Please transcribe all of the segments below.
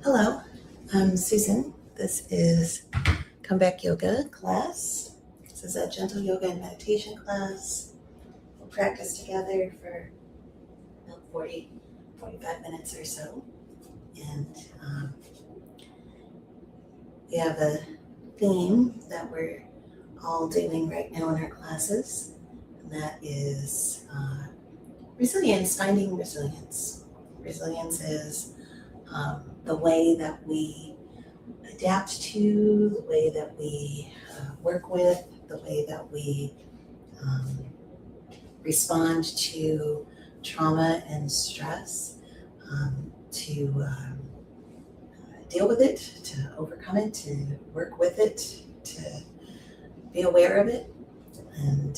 Hello, I'm Susan. This is Comeback Yoga class. This is a gentle yoga and meditation class. We'll practice together for about 45 minutes or so. And we have a theme that we're all doing right now in our classes, and that is resilience, finding resilience. Resilience is the way that we adapt to, the way that we work with, the way that we respond to trauma and stress, to deal with it, to overcome it, to work with it, to be aware of it. And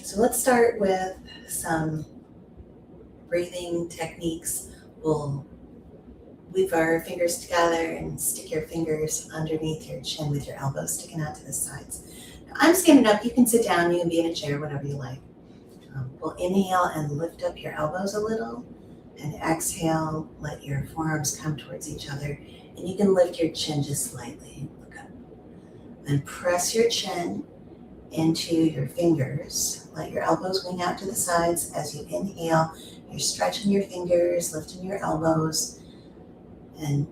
so let's start with some breathing techniques. We'll weave our fingers together and stick your fingers underneath your chin with your elbows sticking out to the sides. Now, I'm standing up. You can sit down. You can be in a chair, whatever you like. We'll inhale and lift up your elbows a little, and exhale, let your forearms come towards each other, and you can lift your chin just slightly. Look up. Then press your chin into your fingers. Let your elbows wing out to the sides. As you inhale, you're stretching your fingers, lifting your elbows, and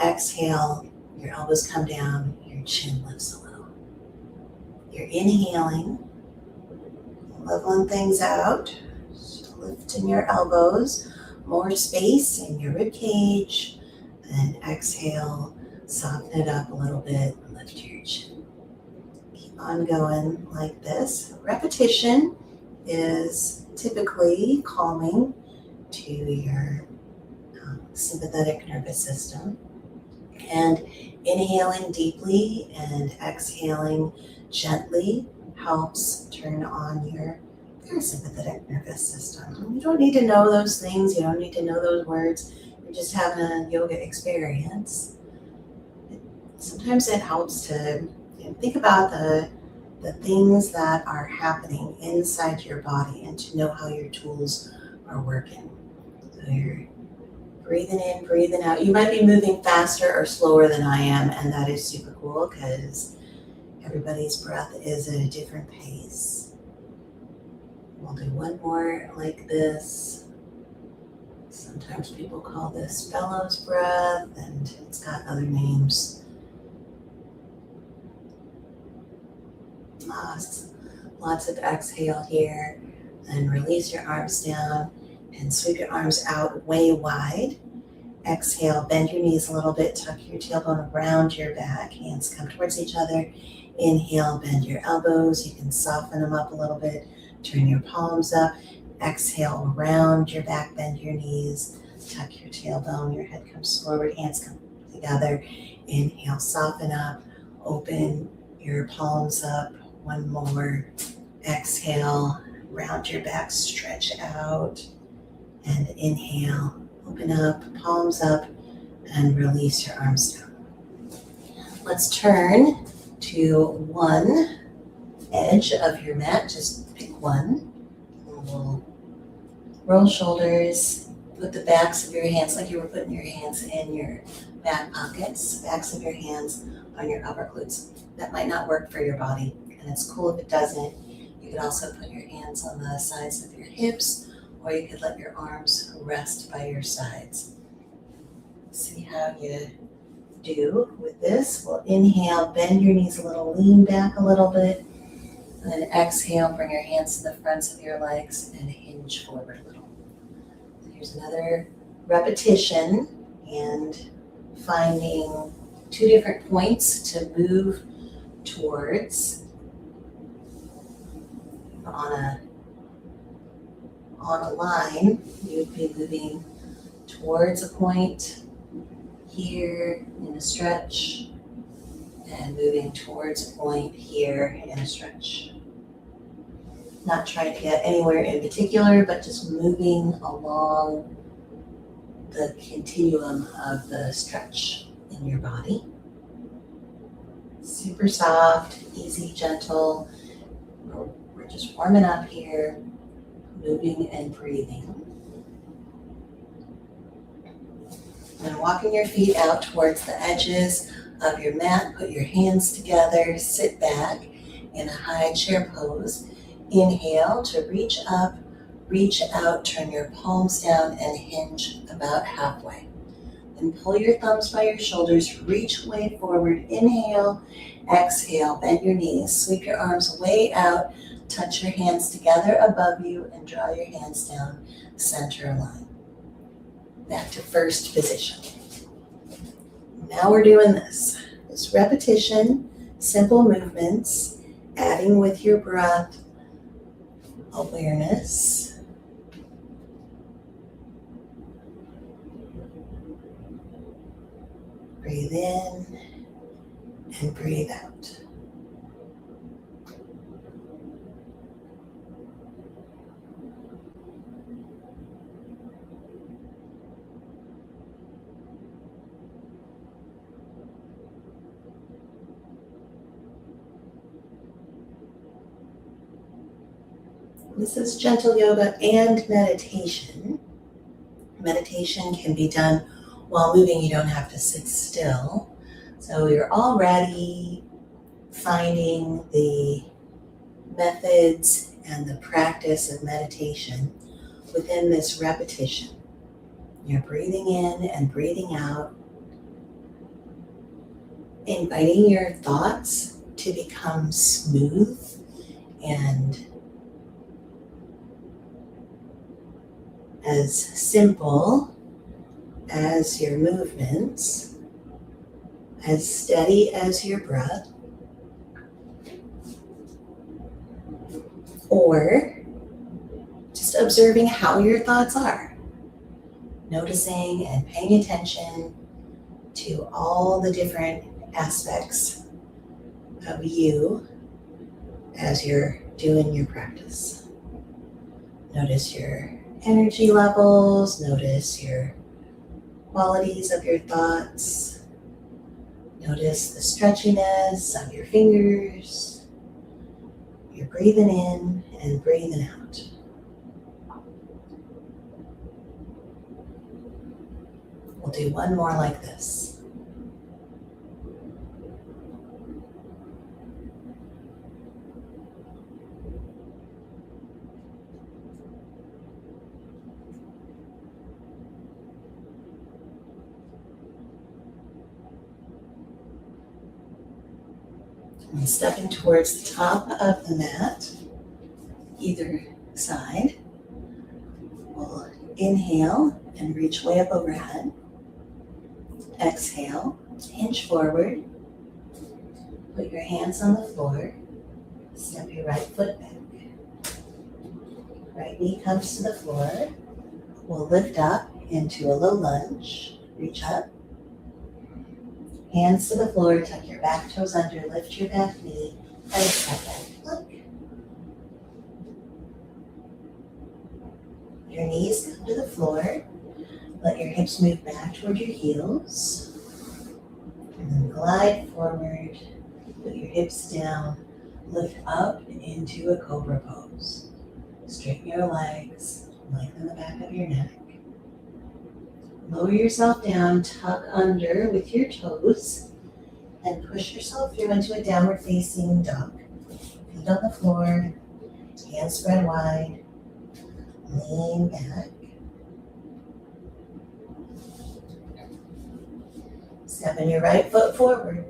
exhale, your elbows come down, your chin lifts a little. You're inhaling, leveling things out, so lifting your elbows, more space in your rib cage, and exhale, soften it up a little bit, and lift your chin. Keep on going like this. Repetition is typically calming to your sympathetic nervous system. And inhaling deeply and exhaling gently helps turn on your parasympathetic nervous system. You don't need to know those things. You don't need to know those words. You're just having a yoga experience. Sometimes it helps to think about the things that are happening inside your body and to know how your tools are working. So you're breathing in, breathing out. You might be moving faster or slower than I am, and that is super cool because everybody's breath is at a different pace. We'll do one more like this. Sometimes people call this bellows breath, and it's got other names. Lots of exhale here, and release your arms down and sweep your arms out way wide. Exhale, bend your knees a little bit, tuck your tailbone around your back, hands come towards each other. Inhale, bend your elbows, you can soften them up a little bit, turn your palms up. Exhale, round your back, bend your knees, tuck your tailbone, your head comes forward, hands come together. Inhale, soften up, open your palms up, one more. Exhale, round your back, stretch out, and inhale, open up, palms up, and release your arms down. Let's turn to one edge of your mat, just pick one. We'll roll shoulders, put the backs of your hands like you were putting your hands in your back pockets, backs of your hands on your upper glutes. That might not work for your body, and it's cool if it doesn't. You could also put your hands on the sides of your hips, or you could let your arms rest by your sides. See how you do with this. We'll inhale, bend your knees a little, lean back a little bit, and then exhale, bring your hands to the fronts of your legs and hinge forward a little. Here's another repetition and finding two different points to move towards on a line. You'd be moving towards a point here in a stretch and moving towards a point here in a stretch. Not trying to get anywhere in particular, but just moving along the continuum of the stretch in your body. Super soft, easy, gentle. We're just warming up here, moving and breathing. And walking your feet out towards the edges of your mat, put your hands together, sit back in a high chair pose. Inhale to reach up, reach out, turn your palms down and hinge about halfway. Then pull your thumbs by your shoulders, reach way forward. Inhale, exhale, bend your knees, sweep your arms way out, touch your hands together above you and draw your hands down center line. Back to first position. Now we're doing this repetition, simple movements, adding with your breath, awareness. Breathe in and breathe out. This is gentle yoga and meditation. Meditation can be done while moving. You don't have to sit still. So you're already finding the methods and the practice of meditation within this repetition. You're breathing in and breathing out, inviting your thoughts to become smooth and as simple as your movements, as steady as your breath, or just observing how your thoughts are, noticing and paying attention to all the different aspects of you as you're doing your practice. Notice your energy levels, notice your qualities of your thoughts, notice the stretchiness of your fingers. You're breathing in and breathing out. We'll do one more like this. And stepping towards the top of the mat, either side. We'll inhale and reach way up overhead. Exhale, hinge forward. Put your hands on the floor. Step your right foot back. Right knee comes to the floor. We'll lift up into a low lunge. Reach up. Hands to the floor, tuck your back toes under, lift your back knee, and step back. Look. Your knees come to the floor. Let your hips move back toward your heels. And then glide forward. Put your hips down. Lift up into a cobra pose. Straighten your legs. Lengthen the back of your neck. Lower yourself down, tuck under with your toes, and push yourself through into a downward facing dog. Feet on the floor, hands spread wide, lean back. Stepping your right foot forward.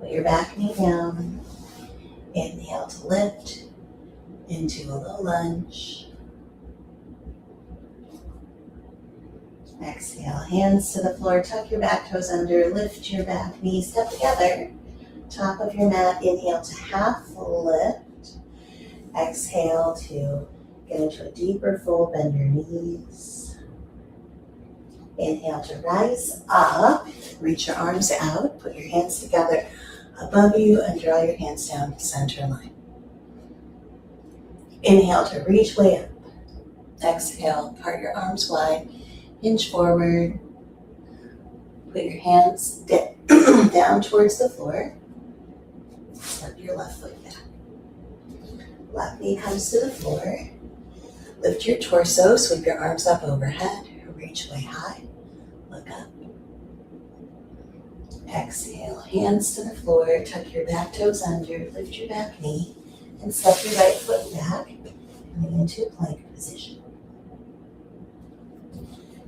Put your back knee down. Inhale to lift into a low lunge. Exhale, hands to the floor, tuck your back toes under, lift your back knee, step together. Top of your mat, inhale to half lift. Exhale to get into a deeper fold, bend your knees. Inhale to rise up, reach your arms out, put your hands together above you and draw your hands down center line. Inhale to reach way up. Exhale, part your arms wide. Hinge forward, put your hands down towards the floor, step your left foot back. Left knee comes to the floor, Lift your torso, sweep your arms up overhead, reach way high, look up. Exhale, hands to the floor, tuck your back toes under, lift your back knee, and step your right foot back, coming into a plank position.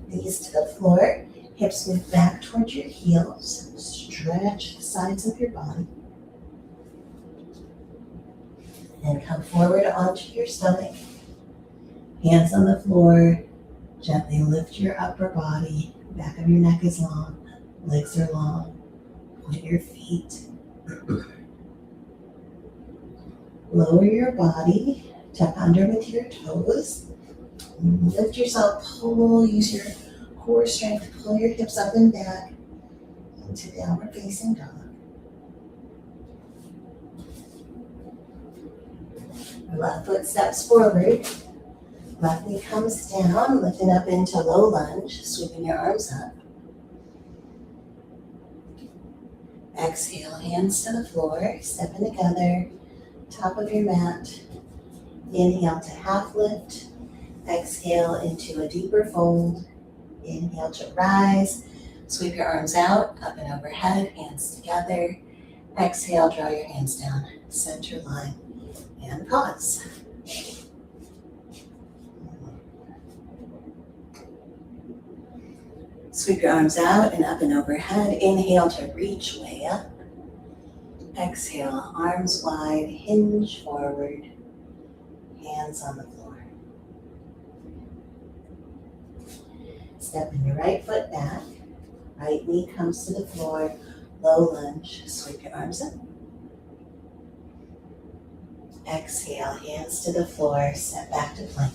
Knees to the floor, hips move back towards your heels, stretch the sides of your body, and come forward onto your stomach. Hands on the floor, gently lift your upper body, back of your neck is long, legs are long, point your feet. Lower your body, tuck under with your toes, lift yourself, pull, use your core strength, pull your hips up and back into downward facing dog. Left foot steps forward, left knee comes down, lifting up into low lunge, sweeping your arms up. Exhale, hands to the floor, stepping together, top of your mat. Inhale to half lift, exhale into a deeper fold. Inhale to rise, sweep your arms out, up and overhead, hands together. Exhale, draw your hands down, center line, and pause. Sweep your arms out and up and overhead. Inhale to reach way up. Exhale, arms wide, hinge forward, hands on the floor. Stepping your right foot back, right knee comes to the floor, low lunge, sweep your arms up. Exhale, hands to the floor, step back to plank.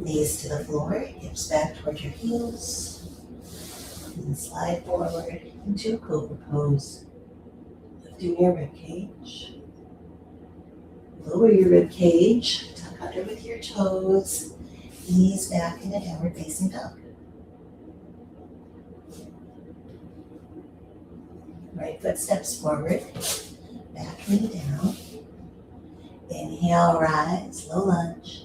Knees to the floor, hips back toward your heels, and slide forward into a cobra pose. Lifting your rib cage. Lower your rib cage, tuck under with your toes, ease back into downward facing dog. Right foot steps forward, back knee down. Inhale, rise, low lunge.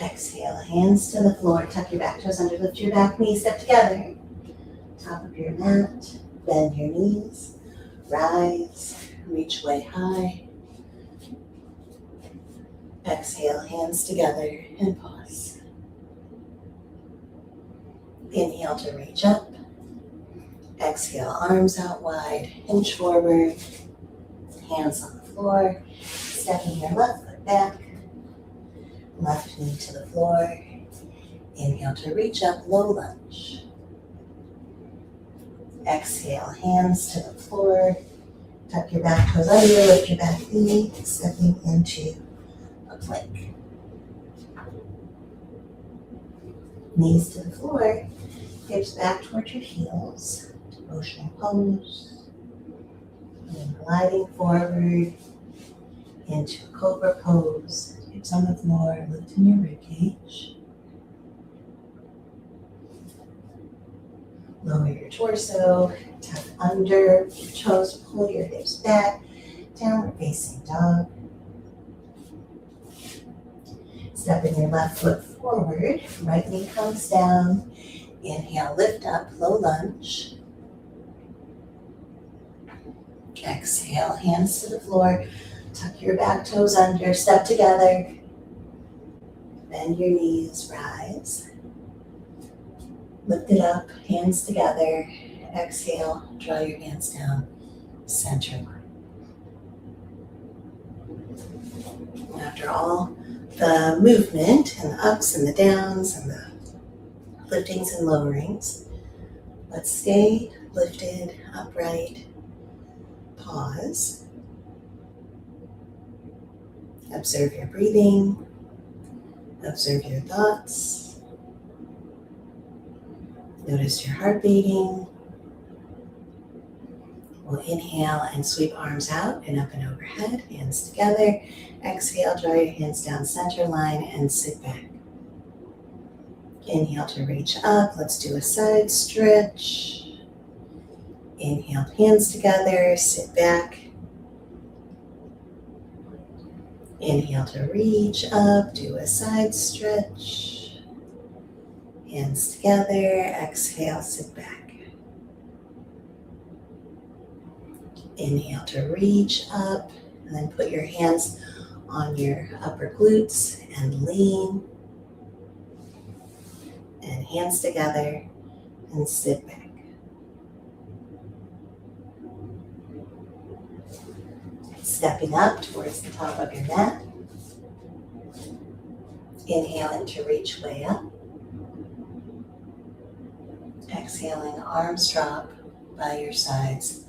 Exhale, hands to the floor, tuck your back toes under, lift your back knee, step together. Top of your mat, bend your knees, rise, reach way high. Exhale, hands together and pause. Inhale to reach up. Exhale, arms out wide, hinge forward, hands on the floor, stepping your left foot back, left knee to the floor. Inhale to reach up, low lunge. Exhale, hands to the floor, tuck your back toes under, lift your back knee, stepping into a plank. Knees to the floor, hips back towards your heels. Ocean pose, and gliding forward into a cobra pose, hips on the floor, lifting your rib cage. Lower your torso, tuck under your toes, pull your hips back, downward facing dog. Stepping your left foot forward, right knee comes down. Inhale, lift up, low lunge. Exhale, hands to the floor, tuck your back toes under, step together, bend your knees, rise. Lift it up, hands together, exhale, draw your hands down, center line. After all the movement and the ups and the downs and the liftings and lowerings, let's stay lifted, upright. Pause. Observe your breathing. Observe your thoughts. Notice your heart beating. We'll inhale and sweep arms out and up and overhead, hands together. Exhale, draw your hands down center line and sit back. Inhale to reach up. Let's do a side stretch. Inhale, hands together, sit back. Inhale to reach up, do a side stretch. Hands together, exhale, sit back. Inhale to reach up, and then put your hands on your upper glutes and lean. And hands together and sit back. Stepping up towards the top of your mat. Inhaling to reach way up. Exhaling, arms drop by your sides.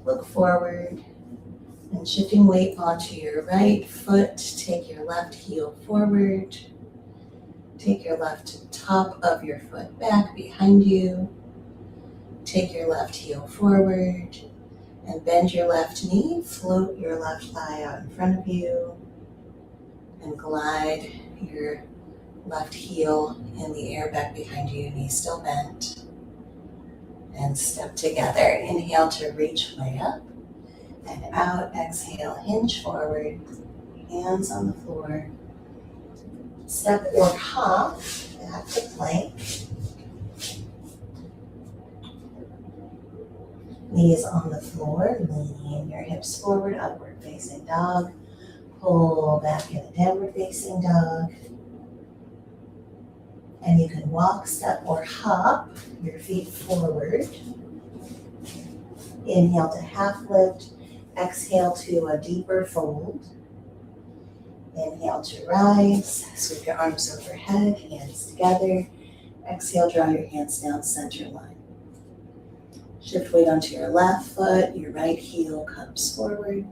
Look forward and shifting weight onto your right foot. Take your left heel forward. Take your left top of your foot back behind you. Take your left heel forward and bend your left knee. Float your left thigh out in front of you and glide your left heel in the air back behind you, knee still bent. And step together. Inhale to reach way up and out. Exhale, hinge forward, hands on the floor. Step or hop back to plank. Knees on the floor, lean your hips forward, upward facing dog. Pull back in a downward facing dog. And you can walk, step, or hop your feet forward. Inhale to half lift. Exhale to a deeper fold. Inhale to rise. Sweep your arms overhead, hands together. Exhale, draw your hands down, center line. Shift weight onto your left foot. Your right heel comes forward.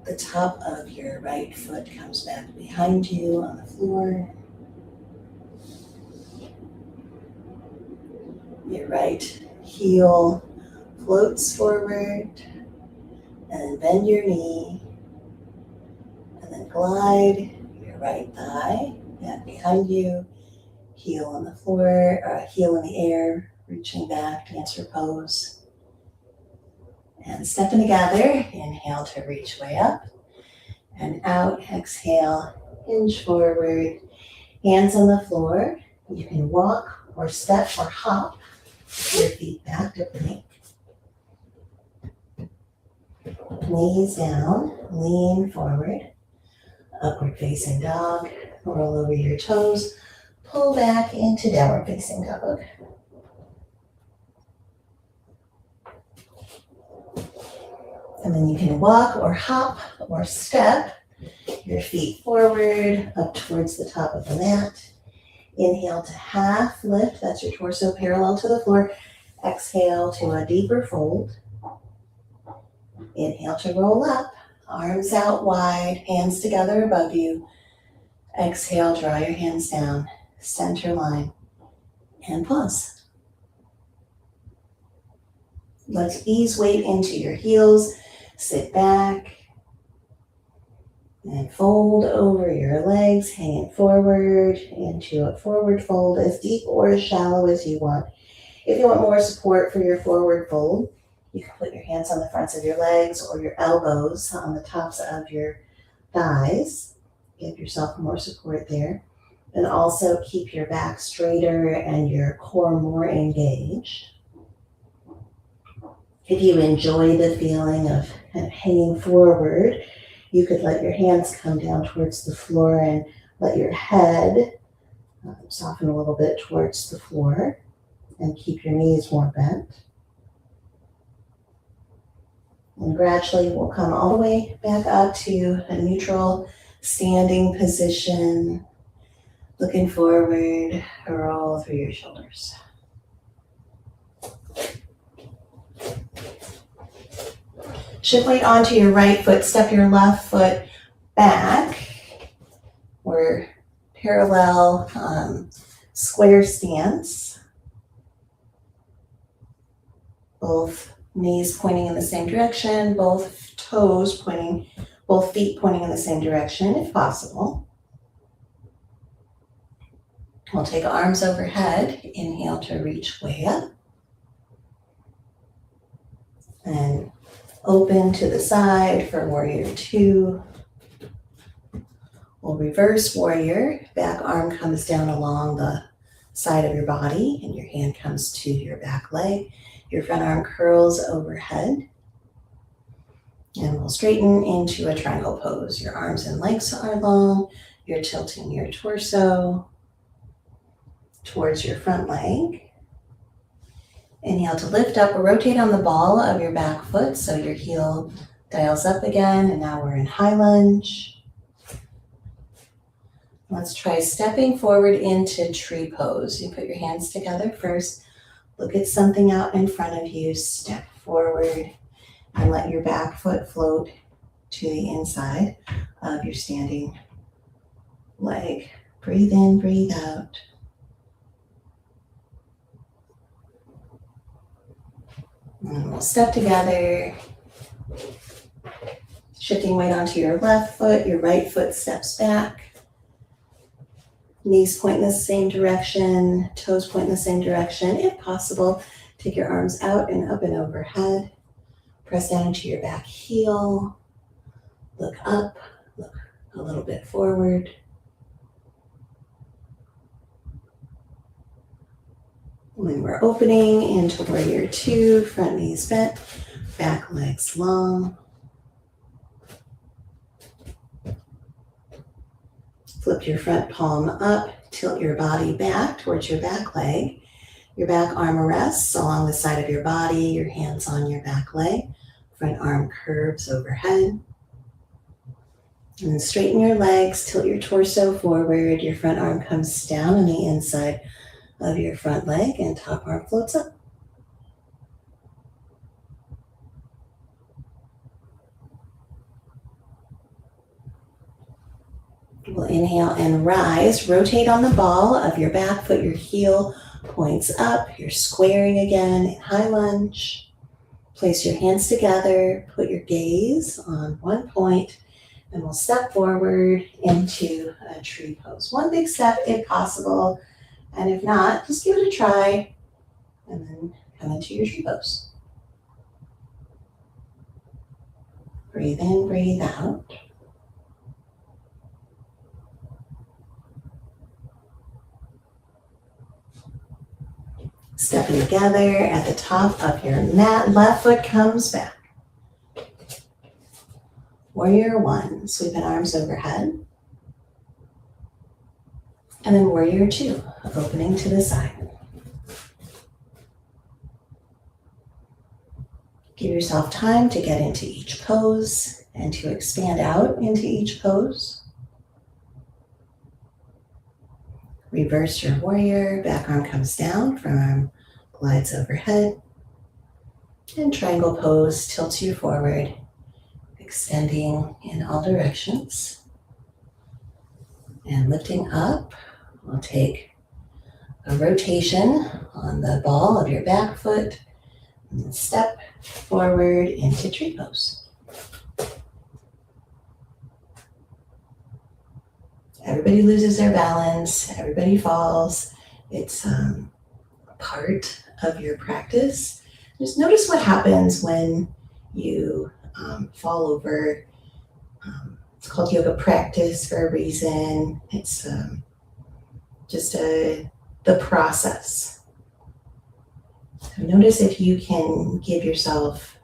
The top of your right foot comes back behind you on the floor. Your right heel floats forward, and then bend your knee, and then glide your right thigh back behind you, heel on the floor, heel in the air, reaching back, dancer pose. And stepping together, inhale to reach way up, and out, exhale, hinge forward, hands on the floor. You can walk or step or hop your feet back to plank. Knees down, lean forward, upward facing dog, roll over your toes, pull back into downward facing dog. And then you can walk or hop or step your feet forward up towards the top of the mat. Inhale to half lift, that's your torso parallel to the floor. Exhale to a deeper fold. Inhale to roll up, arms out wide, hands together above you. Exhale, draw your hands down, center line, and pause. Let's ease weight into your heels. Sit back and fold over your legs, hanging forward into a forward fold, as deep or as shallow as you want. If you want more support for your forward fold, you can put your hands on the fronts of your legs or your elbows on the tops of your thighs. Give yourself more support there. And also keep your back straighter and your core more engaged. If you enjoy the feeling of kind of hanging forward, you could let your hands come down towards the floor and let your head soften a little bit towards the floor and keep your knees more bent. And gradually we'll come all the way back up to a neutral standing position. Looking forward, roll through your shoulders. Shift weight onto your right foot, step your left foot back. We're parallel square stance. Both knees pointing in the same direction, both feet pointing in the same direction if possible. We'll take arms overhead. Inhale to reach way up. And Open to the side for warrior two. We'll reverse warrior. Back arm comes down along the side of your body and your hand comes to your back leg. Your front arm curls overhead. And we'll straighten into a triangle pose. Your arms and legs are long. You're tilting your torso towards your front leg. Inhale to lift up or rotate on the ball of your back foot so your heel dials up again. And now we're in high lunge. Let's try stepping forward into tree pose. You put your hands together first. Look at something out in front of you. Step forward and let your back foot float to the inside of your standing leg. Breathe in, breathe out. And we'll step together. Shifting weight onto your left foot, your right foot steps back. Knees point in the same direction, toes point in the same direction. If possible, take your arms out and up and overhead. Press down into your back heel. Look up, look a little bit forward. When we're opening into warrior two, front knees bent, back legs long. Flip your front palm up, tilt your body back towards your back leg. Your back arm rests along the side of your body, your hands on your back leg. Front arm curves overhead. And then straighten your legs, tilt your torso forward. Your front arm comes down on the inside of your front leg and top arm floats up. We'll inhale and rise. Rotate on the ball of your back foot. Your heel points up. You're squaring again in high lunge. Place your hands together. Put your gaze on one point. And we'll step forward into a tree pose. One big step if possible. And if not, just give it a try. And then come into your tree pose. Breathe in, breathe out. Stepping together at the top of your mat, left foot comes back. Warrior one, sweeping arms overhead. And then warrior two, opening to the side. Give yourself time to get into each pose and to expand out into each pose. Reverse your warrior, back arm comes down, front arm glides overhead. And triangle pose tilts you forward, extending in all directions. And lifting up, we'll take a rotation on the ball of your back foot and step forward into tree pose. Everybody loses their balance, everybody falls. It's part of your practice. Just notice what happens when you fall over. It's called yoga practice for a reason. It's just the process. So notice if you can give yourself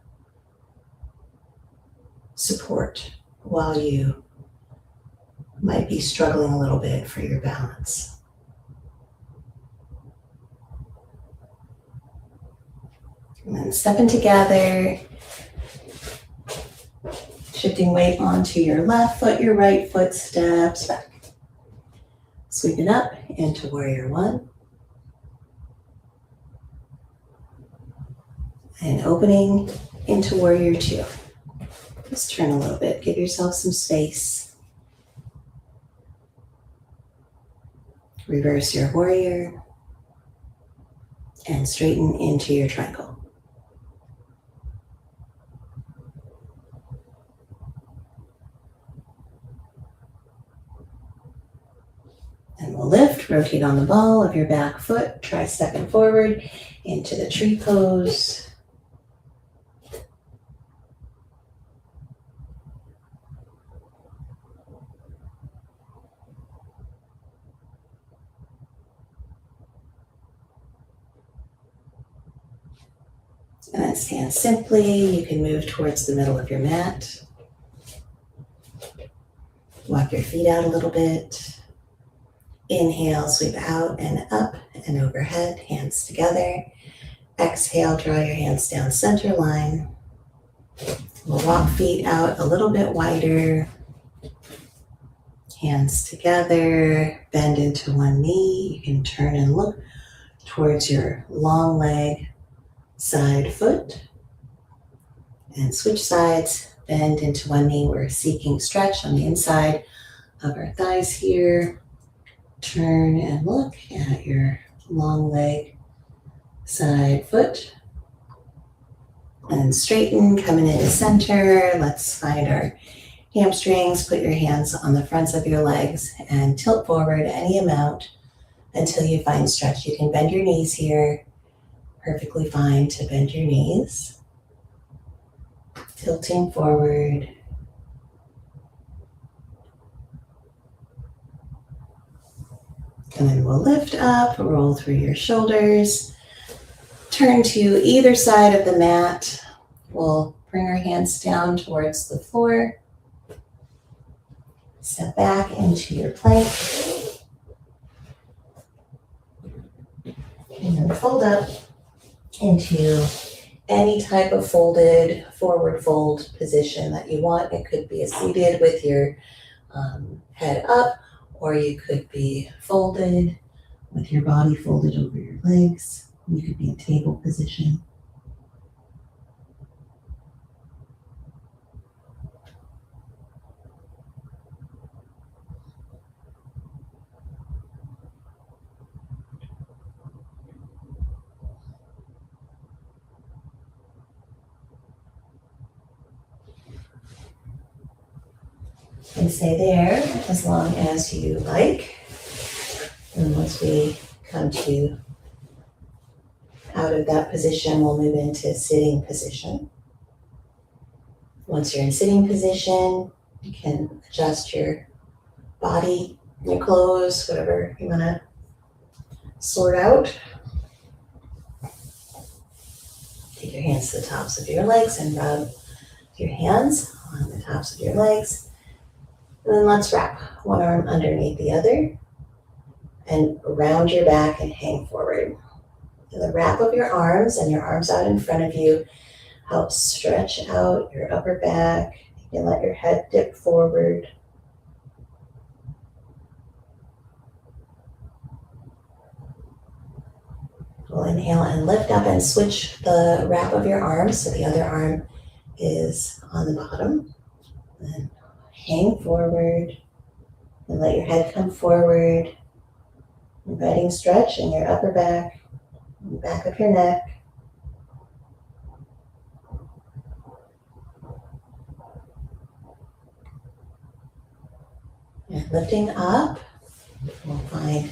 support while you might be struggling a little bit for your balance. And then stepping together, shifting weight onto your left foot, your right foot steps back. Sweeping up into warrior one. And opening into warrior two. Just turn a little bit, give yourself some space. Reverse your warrior and straighten into your triangle. And we'll lift, rotate on the ball of your back foot, try stepping forward into the tree pose. And then stand simply. You can move towards the middle of your mat. Walk your feet out a little bit. Inhale, sweep out and up and overhead, hands together. Exhale, draw your hands down center line. We'll walk feet out a little bit wider. Hands together, bend into one knee. You can turn and look towards your long leg, side foot. And switch sides, bend into one knee. We're seeking stretch on the inside of our thighs here. Turn and look at your long leg, side foot. And straighten, coming into center. Let's find our hamstrings. Put your hands on the fronts of your legs and tilt forward any amount until you find stretch. You can bend your knees here. Perfectly fine to bend your knees. Tilting forward. And then we'll lift up, roll through your shoulders. Turn to either side of the mat. We'll bring our hands down towards the floor. Step back into your plank. And then fold up into any type of folded forward fold position that you want. It could be a seated with your head up, or you could be folded with your body folded over your legs. You could be in table position. And stay there as long as you like. And once we come to out of that position, we'll move into sitting position. Once you're in sitting position, you can adjust your body, your clothes, whatever you want to sort out. Take your hands to the tops of your legs and rub your hands on the tops of your legs. And then let's wrap one arm underneath the other and round your back and hang forward. And the wrap of your arms and your arms out in front of you helps stretch out your upper back. You can let your head dip forward. We'll inhale and lift up and switch the wrap of your arms so the other arm is on the bottom. And hang forward and let your head come forward, inviting stretch in your upper back, back of your neck. And lifting up, we'll find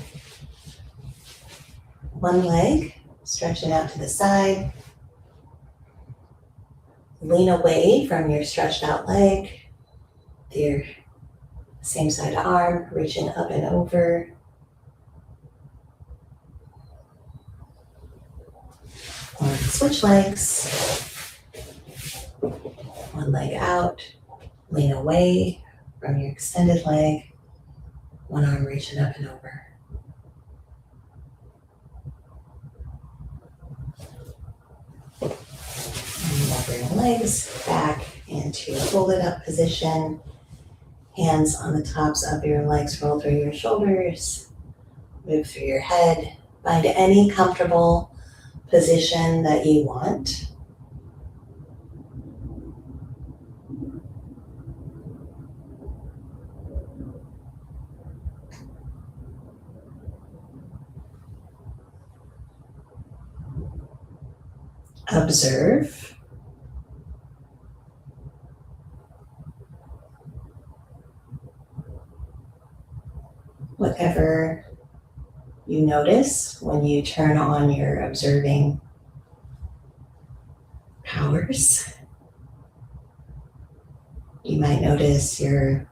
one leg, stretch it out to the side. Lean away from your stretched out leg. Your same side arm, reaching up and over. Or switch legs. One leg out, lean away from your extended leg. One arm reaching up and over. And bring legs back into folded up position. Hands on the tops of your legs, roll through your shoulders, move through your head. Find any comfortable position that you want. Observe. Whatever you notice when you turn on your observing powers. You might notice your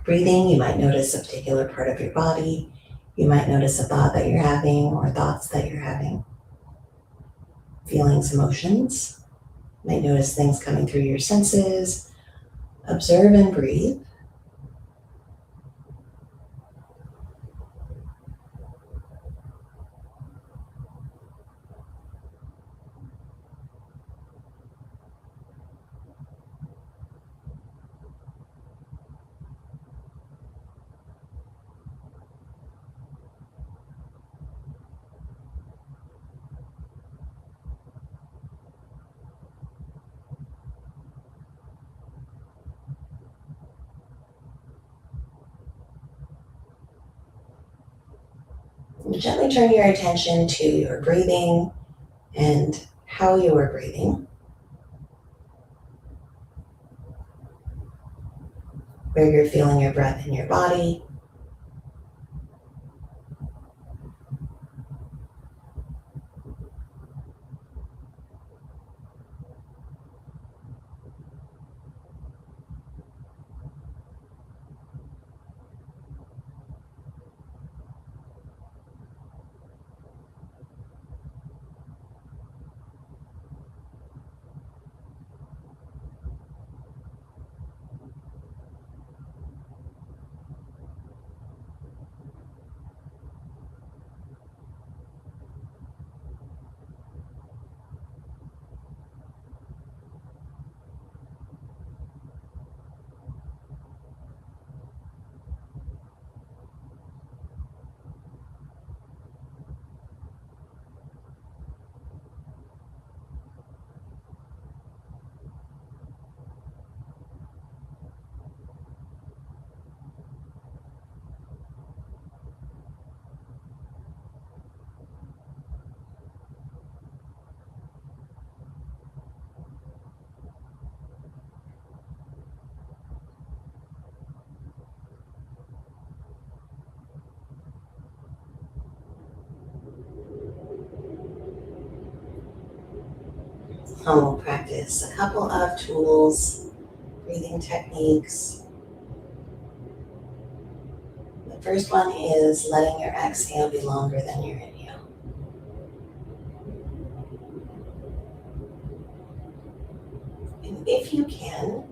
breathing. You might notice a particular part of your body. You might notice a thought that you're having or thoughts that you're having. feelings, emotions. You might notice things coming through your senses. Observe and breathe. Gently turn your attention to your breathing and how you are breathing, where you're feeling your breath in your body. And we'll practice a couple of tools, breathing techniques. The first one is letting your exhale be longer than your inhale. And if you can,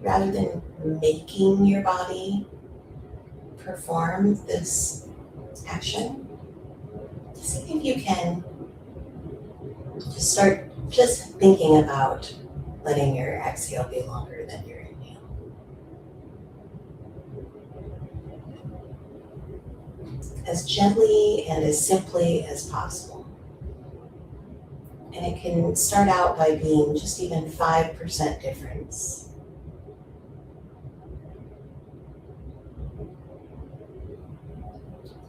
rather than making your body perform this action, see if you can just start just thinking about letting your exhale be longer than your inhale. As gently and as simply as possible. And it can start out by being just even 5% difference.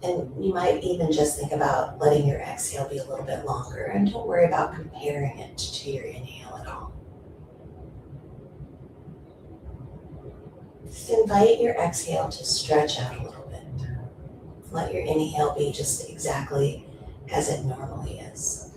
And you might even just think about letting your exhale be a little bit longer, and don't worry about comparing it to your inhale at all. Just invite your exhale to stretch out a little bit. Let your inhale be just exactly as it normally is.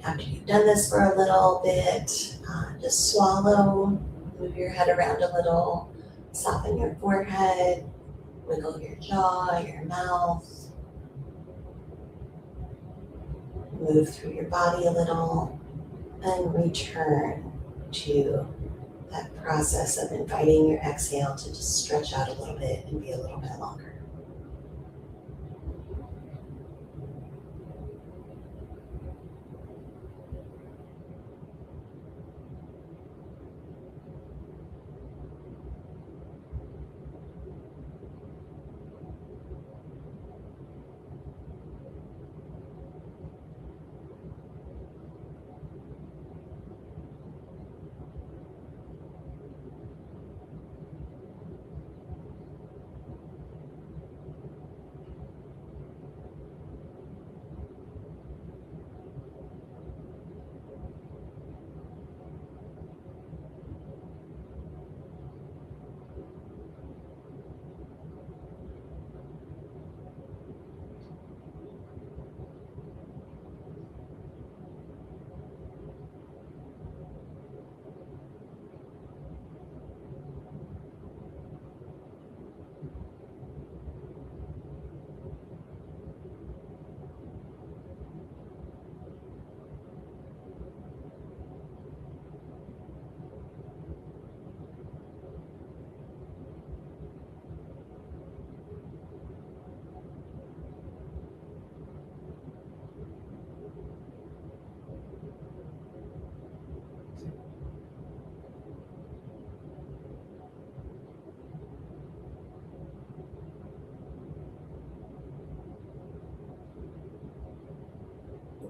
After you've done this for a little bit, just swallow, move your head around a little, soften your forehead, wiggle your jaw, your mouth, move through your body a little, and return to that process of inviting your exhale to just stretch out a little bit and be a little bit longer.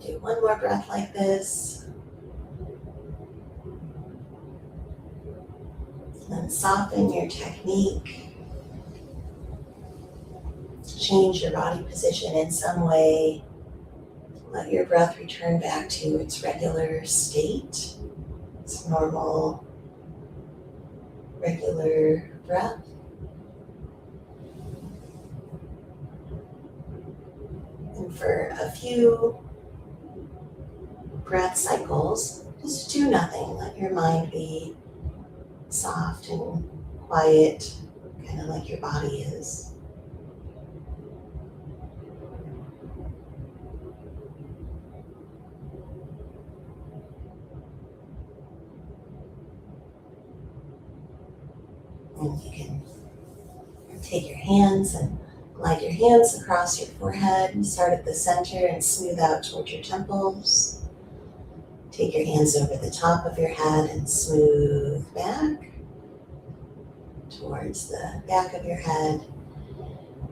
Do one more breath like this. And soften your technique. Change your body position in some way. Let your breath return back to its regular state, its normal, regular breath. And for a few breath cycles, just do nothing. Let your mind be soft and quiet, kind of like your body is. And you can take your hands and glide your hands across your forehead. Start at the center and smooth out towards your temples. Take your hands over the top of your head and smooth back towards the back of your head.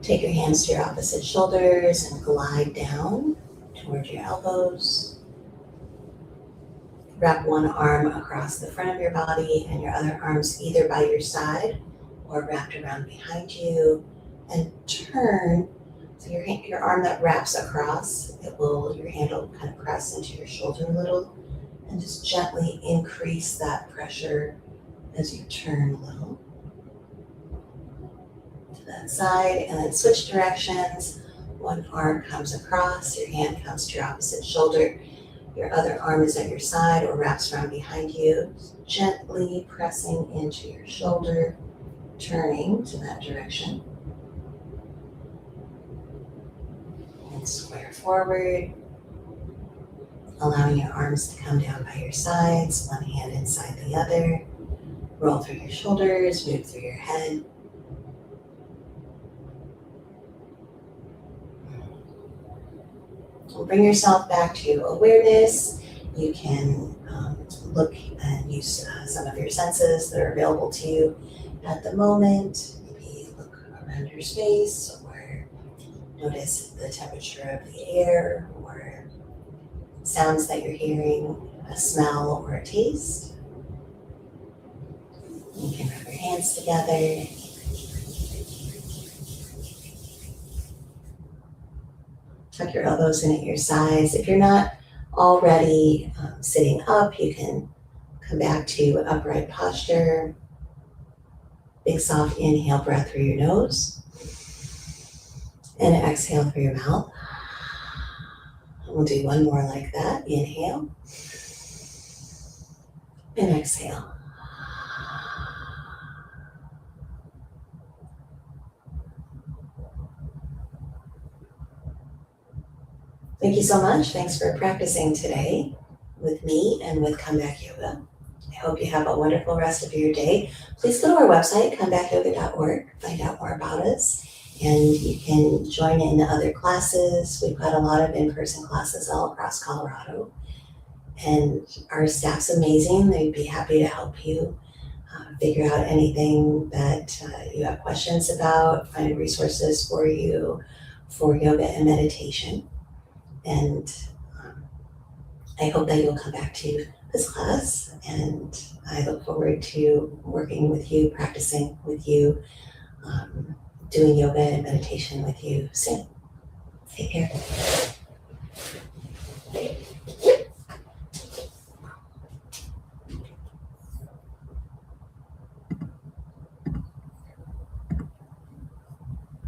Take your hands to your opposite shoulders and glide down towards your elbows. Wrap one arm across the front of your body and your other arms either by your side or wrapped around behind you, and turn. So your arm that wraps across, your hand will kind of press into your shoulder a little, and just gently increase that pressure as you turn a little to that side, and then switch directions. One arm comes across, your hand comes to your opposite shoulder, your other arm is at your side or wraps around behind you, gently pressing into your shoulder, turning to that direction. And square forward, allowing your arms to come down by your sides, one hand inside the other. Roll through your shoulders, move through your head. Bring yourself back to awareness. You can look and use some of your senses that are available to you at the moment. Maybe look around your space or notice the temperature of the air or sounds that you're hearing, a smell or a taste. You can rub your hands together. Tuck your elbows in at your sides. If you're not already sitting up, you can come back to upright posture. Big soft inhale, breath through your nose. And exhale through your mouth. We'll do one more like that. Inhale. And exhale. Thank you so much. Thanks for practicing today with me and with Comeback Yoga. I hope you have a wonderful rest of your day. Please go to our website, comebackyoga.org, find out more about us, and you can join in other classes. We've got a lot of in-person classes all across Colorado, and our staff's amazing. They'd be happy to help you figure out anything that you have questions about, find resources for you for yoga and meditation. And I hope that you'll come back to this class, and I look forward to working with you, practicing with you, doing yoga and meditation with you soon. Take care.